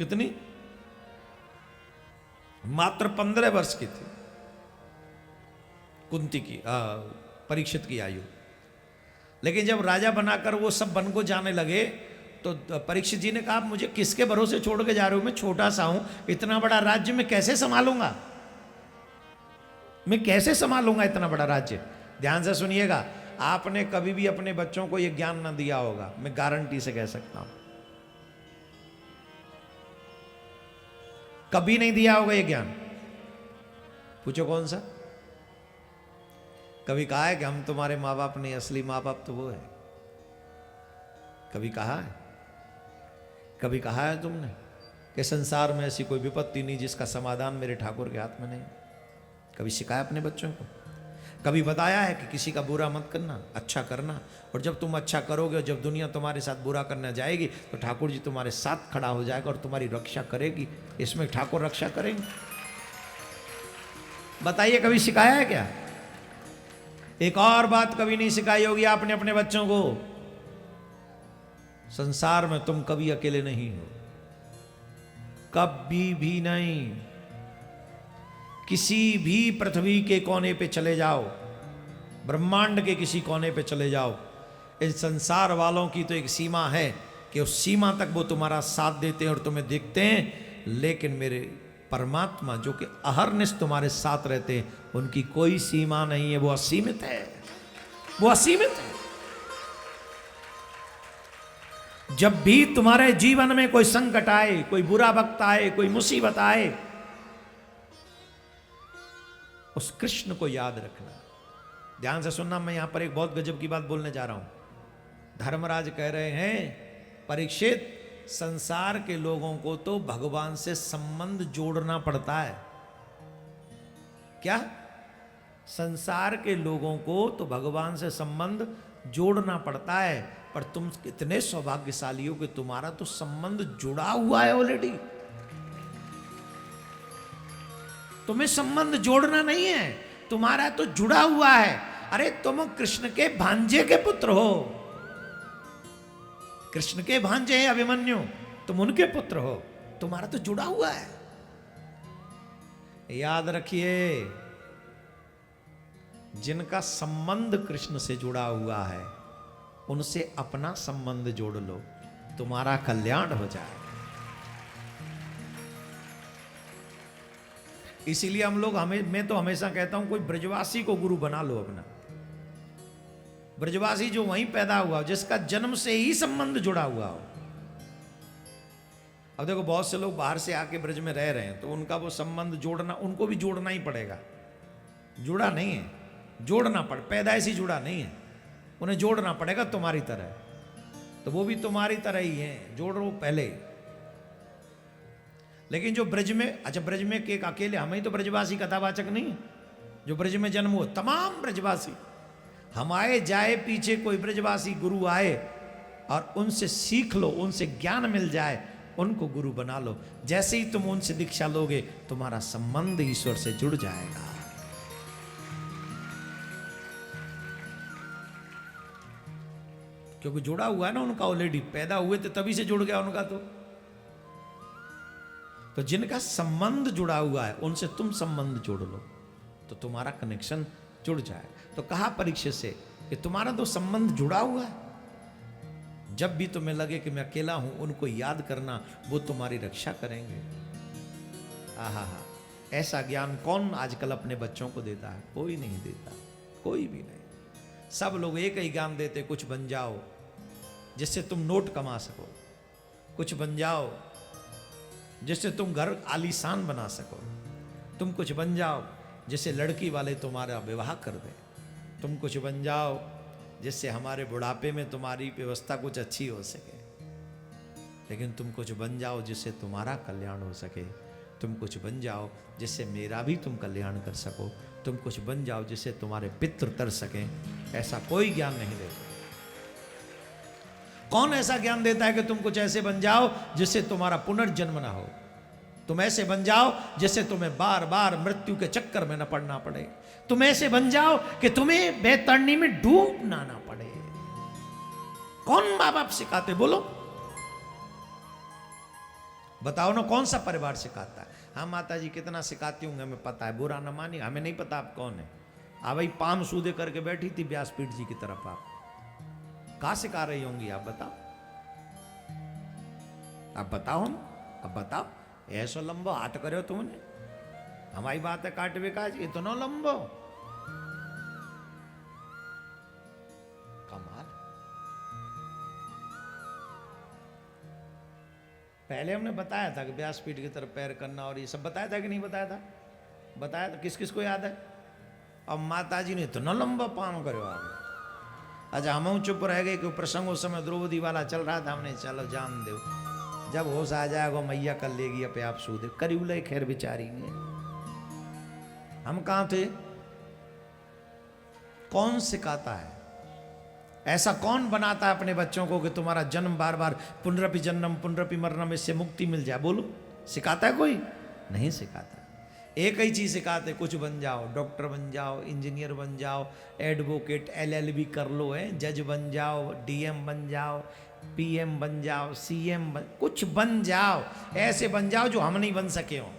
कितनी? मात्र 15 वर्ष की थी कुंती की, परीक्षित की आयु। लेकिन जब राजा बनाकर वो सब वन को जाने लगे तो परीक्षित जी ने कहा, मुझे किसके भरोसे छोड़ के जा रहे हो? मैं छोटा सा हूं, इतना बड़ा राज्य मैं कैसे संभालूंगा? मैं कैसे संभालूंगा इतना बड़ा राज्य? ध्यान से सुनिएगा, आपने कभी भी अपने बच्चों को यह ज्ञान ना दिया होगा, मैं गारंटी से कह सकता हूं, कभी नहीं दिया होगा ये ज्ञान। पूछो कौन सा? कभी कहा है कि हम तुम्हारे माँ बाप नहीं, असली माँ बाप तो वो है? कभी कहा है? कभी कहा है तुमने कि संसार में ऐसी कोई विपत्ति नहीं जिसका समाधान मेरे ठाकुर के हाथ में नहीं? कभी सिखाया अपने बच्चों को? कभी बताया है कि किसी का बुरा मत करना, अच्छा करना, और जब तुम अच्छा करोगे और जब दुनिया तुम्हारे साथ बुरा करने जाएगी तो ठाकुर जी तुम्हारे साथ खड़ा हो जाएगा और तुम्हारी रक्षा करेगी? इसमें ठाकुर रक्षा करेंगे? बताइए, कभी सिखाया है क्या? एक और बात कभी नहीं सिखाई होगी आपने अपने बच्चों को, संसार में तुम कभी अकेले नहीं हो, कभी भी नहीं। किसी भी पृथ्वी के कोने पे चले जाओ, ब्रह्मांड के किसी कोने पे चले जाओ, इस संसार वालों की तो एक सीमा है कि उस सीमा तक वो तुम्हारा साथ देते हैं और तुम्हें देखते हैं, लेकिन मेरे परमात्मा जो कि अहरनिश तुम्हारे साथ रहते हैं, उनकी कोई सीमा नहीं है, वो असीमित है, वो असीमित है। जब भी तुम्हारे जीवन में कोई संकट आए, कोई बुरा वक्त आए, कोई मुसीबत आए, उस कृष्ण को याद रखना। ध्यान से सुनना, मैं यहां पर एक बहुत गजब की बात बोलने जा रहा हूं। धर्मराज कह रहे हैं, परीक्षित, संसार के लोगों को तो भगवान से संबंध जोड़ना पड़ता है। क्या? संसार के लोगों को तो भगवान से संबंध जोड़ना पड़ता है, पर तुम कितने सौभाग्यशाली हो कि तुम्हारा तो संबंध जुड़ा हुआ है ऑलरेडी। तुम्हें संबंध जोड़ना नहीं है, तुम्हारा तो जुड़ा हुआ है। अरे तुम कृष्ण के भांजे के पुत्र हो, कृष्ण के भांजे हैं अभिमन्यु, तुम उनके पुत्र हो, तुम्हारा तो जुड़ा हुआ है। याद रखिए, जिनका संबंध कृष्ण से जुड़ा हुआ है उनसे अपना संबंध जोड़ लो, तुम्हारा कल्याण हो जाए। इसीलिए हम लोग मैं तो हमेशा कहता हूं, कोई ब्रजवासी को गुरु बना लो अपना। ब्रजवासी जो वहीं पैदा हुआ, जिसका जन्म से ही संबंध जुड़ा हुआ हो। अब देखो, बहुत से लोग बाहर से आके ब्रज में रह रहे हैं, तो उनका वो संबंध जोड़ना, उनको भी जोड़ना ही पड़ेगा। जुड़ा नहीं है, जोड़ना पड़, पैदाइशी जुड़ा नहीं है, उन्हें जोड़ना पड़ेगा तुम्हारी तरह। तो वो भी तुम्हारी तरह ही है, जोड़ो पहले। लेकिन जो ब्रज में, अच्छा ब्रज में एक अकेले हम ही तो ब्रजवासी कथावाचक नहीं, जो ब्रज में जन्म हुआ तमाम ब्रजवासी, हम आए जाए पीछे कोई ब्रजवासी गुरु आए और उनसे सीख लो, उनसे ज्ञान मिल जाए, उनको गुरु बना लो। जैसे ही तुम उनसे दीक्षा लोगे, तुम्हारा संबंध ईश्वर से जुड़ जाएगा। क्योंकि जुड़ा हुआ है ना उनका ऑलरेडी, पैदा हुए थे तभी से जुड़ गया उनका। तो जिनका संबंध जुड़ा हुआ है उनसे तुम संबंध जोड़ लो, तो तुम्हारा कनेक्शन जुड़ जाए। तो कहा परीक्षित से कि तुम्हारा तो संबंध जुड़ा हुआ है, जब भी तुम्हें लगे कि मैं अकेला हूं, उनको याद करना, वो तुम्हारी रक्षा करेंगे। आहा, ऐसा ज्ञान कौन आजकल अपने बच्चों को देता है? कोई नहीं देता, कोई भी नहीं। सब लोग एक ही ज्ञान देते, कुछ बन जाओ जिससे तुम नोट कमा सको, कुछ बन जाओ जिससे तुम घर आलीशान बना सको, तुम कुछ बन जाओ जिससे लड़की वाले तुम्हारा विवाह कर दें, तुम कुछ बन जाओ जिससे हमारे बुढ़ापे में तुम्हारी व्यवस्था कुछ अच्छी हो सके। लेकिन तुम कुछ बन जाओ जिससे तुम्हारा कल्याण हो सके, तुम कुछ बन जाओ जिससे मेरा भी तुम कल्याण कर सको, तुम कुछ बन जाओ जिससे तुम्हारे पितृ तर सकें। ऐसा कोई ज्ञान नहीं देता। कौन ऐसा ज्ञान देता है कि तुम कुछ ऐसे बन जाओ जिससे तुम्हारा पुनर्जन्म ना हो? तुम ऐसे बन जाओ जिससे तुम्हें बार बार मृत्यु के चक्कर में न पड़ना पड़े। तुम ऐसे बन जाओ कि तुम्हें बैतरणी में डूबना ना पड़े। कौन मां बाप सिखाते? बोलो। बताओ ना कौन सा परिवार सिखाता है? हाँ माता जी कितना सिखाती होंगे, हमें पता है, बुरा न मानिए, हमें नहीं पता आप कौन है। हाँ भाई पाम सूदे करके बैठी थी व्यासपीठ जी की तरफ, आप कहाँ सिखा रही होंगी? आप बताओ, अब बताओ, हम अब बताओ। ऐसा लंबो हाथ करे तुमने, हमारी बात है काट विकास, इतना लंबो कमाल। पहले हमने बताया था कि व्यासपीठ की तरफ पैर करना और ये सब बताया था कि नहीं बताया था? बताया था, किस किस को याद है? अब माता जी ने इतना लंबा पाम करो आप। अच्छा हम चुप रह गए कि प्रसंग उस समय द्रौपदी वाला चल रहा था, हमने चलो जान दो, जब होश आ जाएगा मैया कर लेगी अपने आप सूद करी उले खैर बिचारी ने। हम कहां थे? कौन सिखाता है? ऐसा कौन बनाता है अपने बच्चों को कि तुम्हारा जन्म बार बार पुनरपि जन्म पुनरपि मरणम, इससे मुक्ति मिल जाए? बोलो, सिखाता है कोई? नहीं सिखाता। एक ही चीज सिखाते, कुछ बन जाओ, डॉक्टर बन जाओ, इंजीनियर बन जाओ, एडवोकेट LLB कर लो, है जज बन जाओ, DM बन जाओ, PM बन जाओ, CM कुछ बन जाओ, ऐसे बन जाओ जो हम नहीं बन सके हो।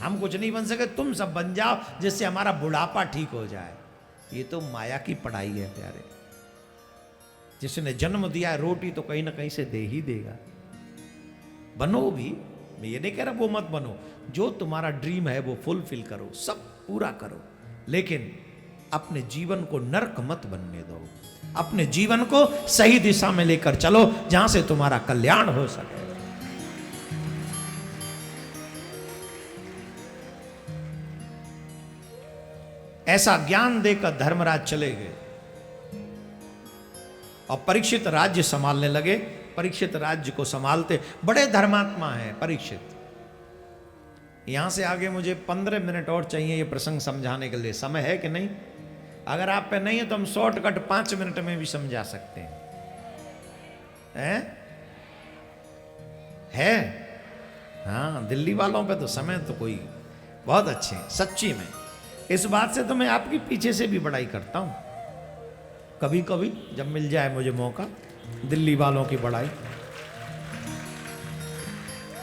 हम कुछ नहीं बन सके, तुम सब बन जाओ जिससे हमारा बुढ़ापा ठीक हो जाए। ये तो माया की पढ़ाई है प्यारे। जिसने जन्म दिया है रोटी तो कहीं ना कहीं से दे ही देगा। बनो भी, मैं ये नहीं कह रहा वो मत बनो, जो तुम्हारा ड्रीम है वो फुलफिल करो, सब पूरा करो, लेकिन अपने जीवन को नर्क मत बनने दो। अपने जीवन को सही दिशा में लेकर चलो जहां से तुम्हारा कल्याण हो सके। ऐसा ज्ञान देकर धर्मराज चले गए और परीक्षित राज्य संभालने लगे। परीक्षित राज्य को संभालते, बड़े धर्मात्मा हैं परीक्षित। यहां से आगे मुझे 15 मिनट और चाहिए ये प्रसंग समझाने के लिए, समय है कि नहीं? अगर आप पे नहीं है तो हम शॉर्टकट 5 मिनट में भी समझा सकते हैं। है? हाँ, दिल्ली वालों पे तो समय तो कोई बहुत अच्छे हैं सच्ची में। इस बात से तो मैं आपके पीछे से भी बड़ाई करता हूं, कभी कभी जब मिल जाए मुझे मौका, दिल्ली वालों की बड़ाई।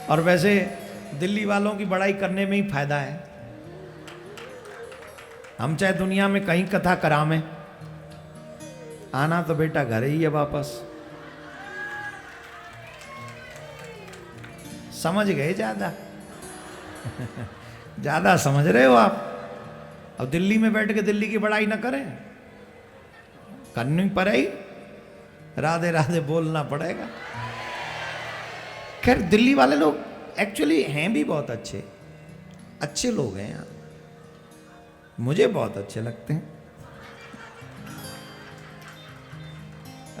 और वैसे दिल्ली वालों की बड़ाई करने में ही फायदा है। हम चाहे दुनिया में कहीं कथा करावें, आना तो बेटा घर ही है वापस। समझ गए? ज्यादा ज्यादा समझ रहे हो आप? अब दिल्ली में बैठ के दिल्ली की बड़ाई ना करें, करनी पड़ेगी, राधे राधे बोलना पड़ेगा। खैर दिल्ली वाले लोग एक्चुअली हैं भी बहुत अच्छे, अच्छे लोग हैं यार, मुझे बहुत अच्छे लगते हैं।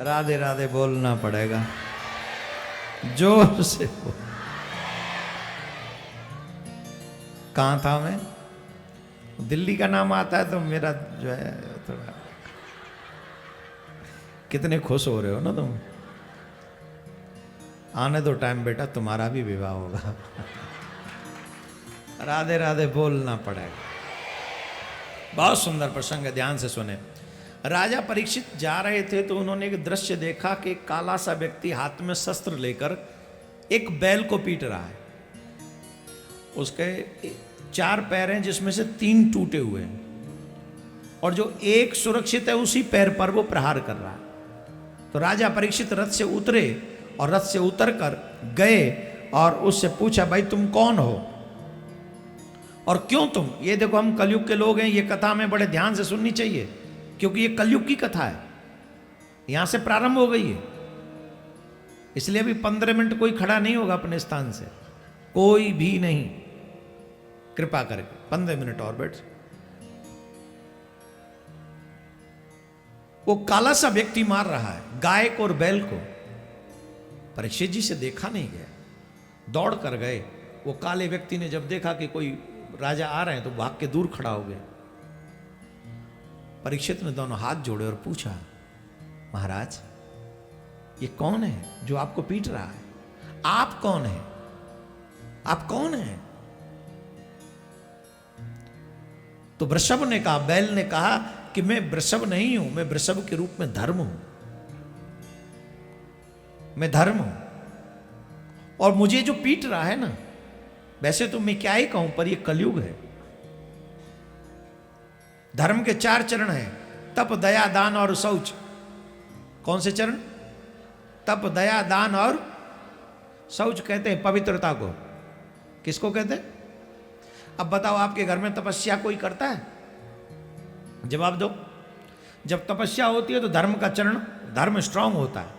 राधे राधे बोलना पड़ेगा, जोर से बोल। कहां था मैं? दिल्ली का नाम आता है तो मेरा जो है थोड़ा। कितने खुश हो रहे हो ना तुम? आने दो टाइम बेटा, तुम्हारा भी विवाह होगा। राधे राधे बोलना पड़ेगा। बहुत सुंदर प्रसंग है, ध्यान से सुने। राजा परीक्षित जा रहे थे तो उन्होंने एक दृश्य देखा कि एक काला सा व्यक्ति हाथ में शस्त्र लेकर एक बैल को पीट रहा है। उसके 4 पैर हैं जिसमें से 3 टूटे हुए हैं, और जो एक सुरक्षित है उसी पैर पर वो प्रहार कर रहा है। तो राजा परीक्षित रथ से उतरे और रथ से उतरकर गए और उससे पूछा, भाई तुम कौन हो और क्यों तुम? ये देखो हम कलयुग के लोग हैं, ये कथा में बड़े ध्यान से सुननी चाहिए क्योंकि ये कलयुग की कथा है, यहां से प्रारंभ हो गई है। इसलिए अभी 15 मिनट कोई खड़ा नहीं होगा अपने स्थान से, कोई भी नहीं, कृपा करके 15 मिनट और बैठ। वो काला सा व्यक्ति मार रहा है गाय को और बैल को। परीक्षित जी से देखा नहीं गया, दौड़ कर गए। वो काले व्यक्ति ने जब देखा कि कोई राजा आ रहे हैं तो भाग के दूर खड़ा हो गया। परीक्षित ने दोनों हाथ जोड़े और पूछा, महाराज ये कौन है जो आपको पीट रहा है? आप कौन हैं? आप कौन हैं? तो वृषभ ने कहा, बैल ने कहा कि मैं वृषभ नहीं हूं, मैं वृषभ के रूप में धर्म हूं, मैं धर्म हूं। और मुझे जो पीट रहा है ना, वैसे तो मैं क्या ही कहूं, पर ये कलयुग है। धर्म के 4 चरण हैं, तप, दया, दान और शौच। कौन से चरण? तप, दया, दान और शौच कहते हैं पवित्रता को। किसको कहते हैं? अब बताओ, आपके घर में तपस्या कोई करता है? जवाब दो। जब तपस्या होती है तो धर्म का चरण, धर्म स्ट्रांग होता है।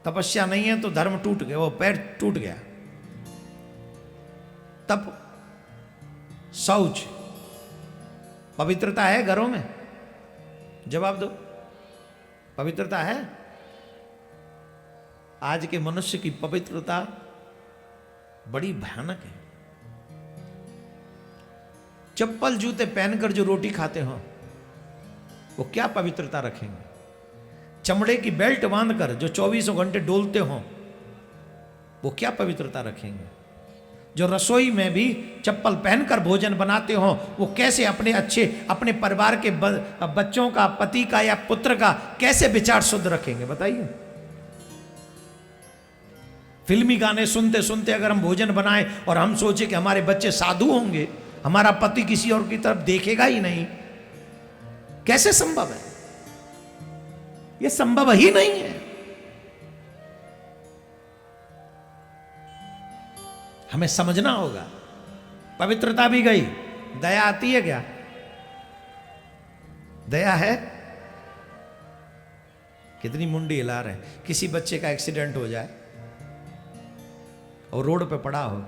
तपस्या नहीं है तो धर्म टूट गया, वो पैर टूट गया। तप, शौच, पवित्रता है घरों में? जवाब दो, पवित्रता है? आज के मनुष्य की पवित्रता बड़ी भयानक है। चप्पल जूते पहनकर जो रोटी खाते हो वो क्या पवित्रता रखेंगे? चमड़े की बेल्ट बांधकर जो 24 घंटे डोलते हो वो क्या पवित्रता रखेंगे? जो रसोई में भी चप्पल पहनकर भोजन बनाते हो वो कैसे अपने परिवार के बच्चों का, पति का या पुत्र का कैसे विचार शुद्ध रखेंगे? बताइए। फिल्मी गाने सुनते सुनते अगर हम भोजन बनाएं और हम सोचे कि हमारे बच्चे साधु होंगे, हमारा पति किसी और की तरफ देखेगा ही नहीं, कैसे संभव है? यह संभव ही नहीं है। हमें समझना होगा। पवित्रता भी गई, दया आती है क्या? दया है? कितनी मुंडी हिला रहे हैं। किसी बच्चे का एक्सीडेंट हो जाए और रोड पे पड़ा हो,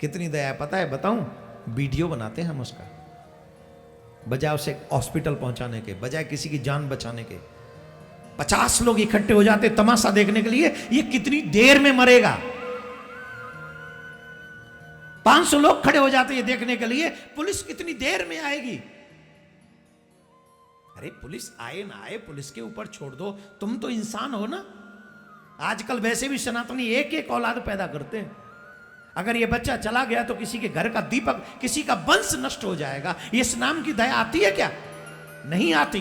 कितनी दया है पता है? बताऊं, वीडियो बनाते हैं हम उसका, बजाय उसे हॉस्पिटल पहुंचाने के, बजाय किसी की जान बचाने के। 50 लोग इकट्ठे हो जाते तमाशा देखने के लिए, ये कितनी देर में मरेगा। 500 लोग खड़े हो जाते ये देखने के लिए, पुलिस कितनी देर में आएगी। अरे पुलिस आए ना आए, पुलिस के ऊपर छोड़ दो, तुम तो इंसान हो ना। आजकल वैसे भी सनातनी एक एक औलाद पैदा करते हैं। अगर ये बच्चा चला गया तो किसी के घर का दीपक, किसी का वंश नष्ट हो जाएगा। इस नाम की दया आती है क्या? नहीं आती।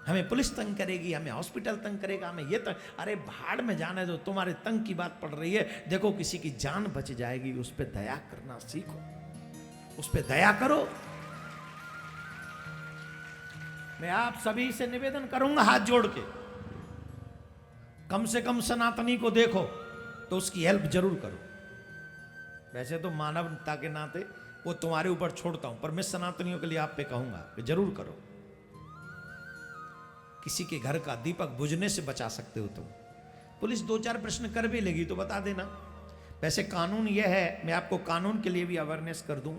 हमें पुलिस तंग करेगी, हमें हॉस्पिटल तंग करेगा, हमें ये तंग। अरे भाड़ में जाने दो, तुम्हारे तंग की बात पड़ रही है। देखो किसी की जान बच जाएगी, उस पर दया करना सीखो, उस पर दया करो। मैं आप सभी से निवेदन करूंगा हाथ जोड़ के, कम से कम सनातनी को देखो तो उसकी हेल्प जरूर करो। वैसे तो मानवता के नाते वो तुम्हारे ऊपर छोड़ता हूं, पर मैं सनातनियों के लिए आप पे कहूंगा कि जरूर करो। किसी के घर का दीपक बुझने से बचा सकते हो तुम। पुलिस 2-4 प्रश्न कर भी लेगी तो बता देना। वैसे कानून यह है, मैं आपको कानून के लिए भी अवेयरनेस कर दूं,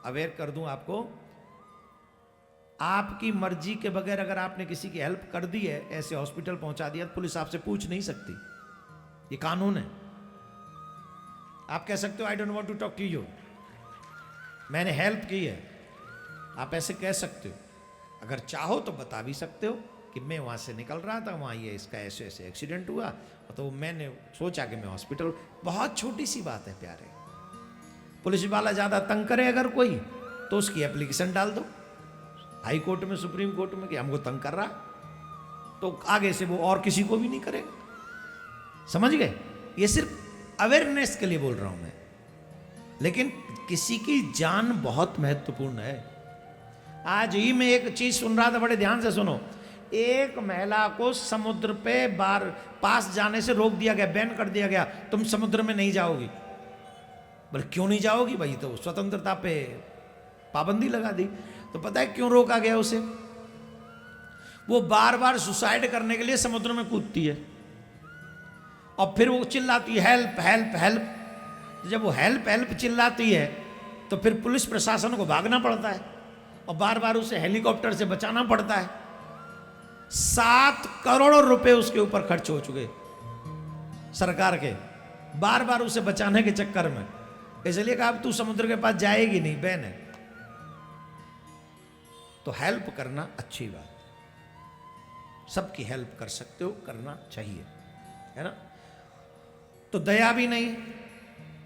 अवेयर कर दूं आपको। आपकी मर्जी के बगैर अगर आपने किसी की हेल्प कर दी है, ऐसे हॉस्पिटल पहुंचा दिया, तो पुलिस आपसे पूछ नहीं सकती। ये कानून है। आप कह सकते हो I don't want to talk to you, मैंने हेल्प की है, आप ऐसे कह सकते हो। अगर चाहो तो बता भी सकते हो कि मैं वहां से निकल रहा था, वहां ये इसका ऐसे ऐसे एक्सीडेंट हुआ, तो मैंने सोचा कि मैं हॉस्पिटल। बहुत छोटी सी बात है प्यारे। पुलिस वाला ज्यादा तंग करे अगर कोई, तो उसकी एप्लीकेशन डाल दो हाई कोर्ट में, सुप्रीम कोर्ट में, कि हमको तंग कर रहा, तो आगे से वो और किसी को भी नहीं करेगा। समझ गए? ये सिर्फ अवेयरनेस के लिए बोल रहा हूं मैं। लेकिन किसी की जान बहुत महत्वपूर्ण है। आज ही मैं एक चीज सुन रहा था, बड़े ध्यान से सुनो। एक महिला को समुद्र पे पास जाने से रोक दिया गया, बैन कर दिया गया, तुम समुद्र में नहीं जाओगी। बोले क्यों नहीं जाओगी? भाई तो स्वतंत्रता पे पाबंदी लगा दी। तो पता है क्यों रोका गया उसे? वो बार बार सुसाइड करने के लिए समुद्र में कूदती है और फिर वो चिल्लाती है हेल्प हेल्प हेल्प। जब वो हेल्प हेल्प चिल्लाती है तो फिर पुलिस प्रशासन को भागना पड़ता है और बार बार उसे हेलीकॉप्टर से बचाना पड़ता है। 7 करोड़ रुपए उसके ऊपर खर्च हो चुके सरकार के, बार बार उसे बचाने के चक्कर में। इसलिए कहा अब तू समुद्र के पास जाएगी नहीं, बैन है। तो हेल्प करना अच्छी बात, सबकी हेल्प कर सकते हो, करना चाहिए, है ना? तो दया भी नहीं,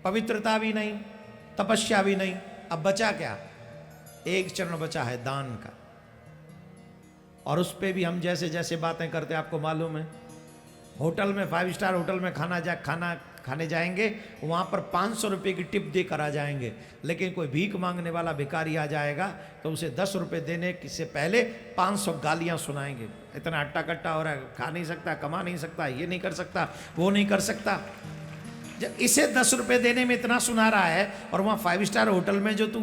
पवित्रता भी नहीं, तपस्या भी नहीं। अब बचा क्या? एक चरण बचा है दान का। और उस पे भी हम जैसे जैसे बातें करते हैं आपको मालूम है, होटल में 5 स्टार होटल में खाना खाने जाएंगे, वहाँ पर 500 रुपये की टिप देकर आ जाएंगे। लेकिन कोई भीख मांगने वाला भिखारी आ जाएगा तो उसे 10 रुपये देने से पहले 500 गालियाँ सुनाएंगे। इतना अट्टा कट्टा हो रहा है, खा नहीं सकता, कमा नहीं सकता, ये नहीं कर सकता, वो नहीं कर सकता। जब इसे 10 रुपये देने में इतना सुना रहा है और वहाँ 5 स्टार होटल में जो तू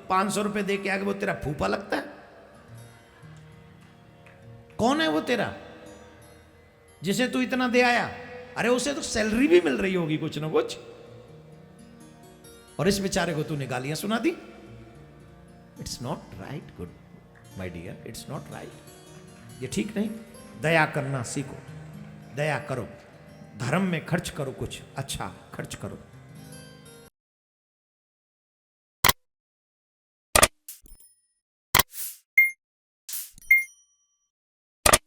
500 रुपये दे के आगे, वो तेरा फूफा लगता है? कौन है वो तेरा जिसे तू इतना दे आया? अरे उसे तो सैलरी भी मिल रही होगी कुछ ना कुछ, और इस बेचारे को तूने गालियां सुना दी। It's not right good my dear, it's not right, ये ठीक नहीं। दया करना सीखो, दया करो, धर्म में खर्च करो, कुछ अच्छा खर्च करो।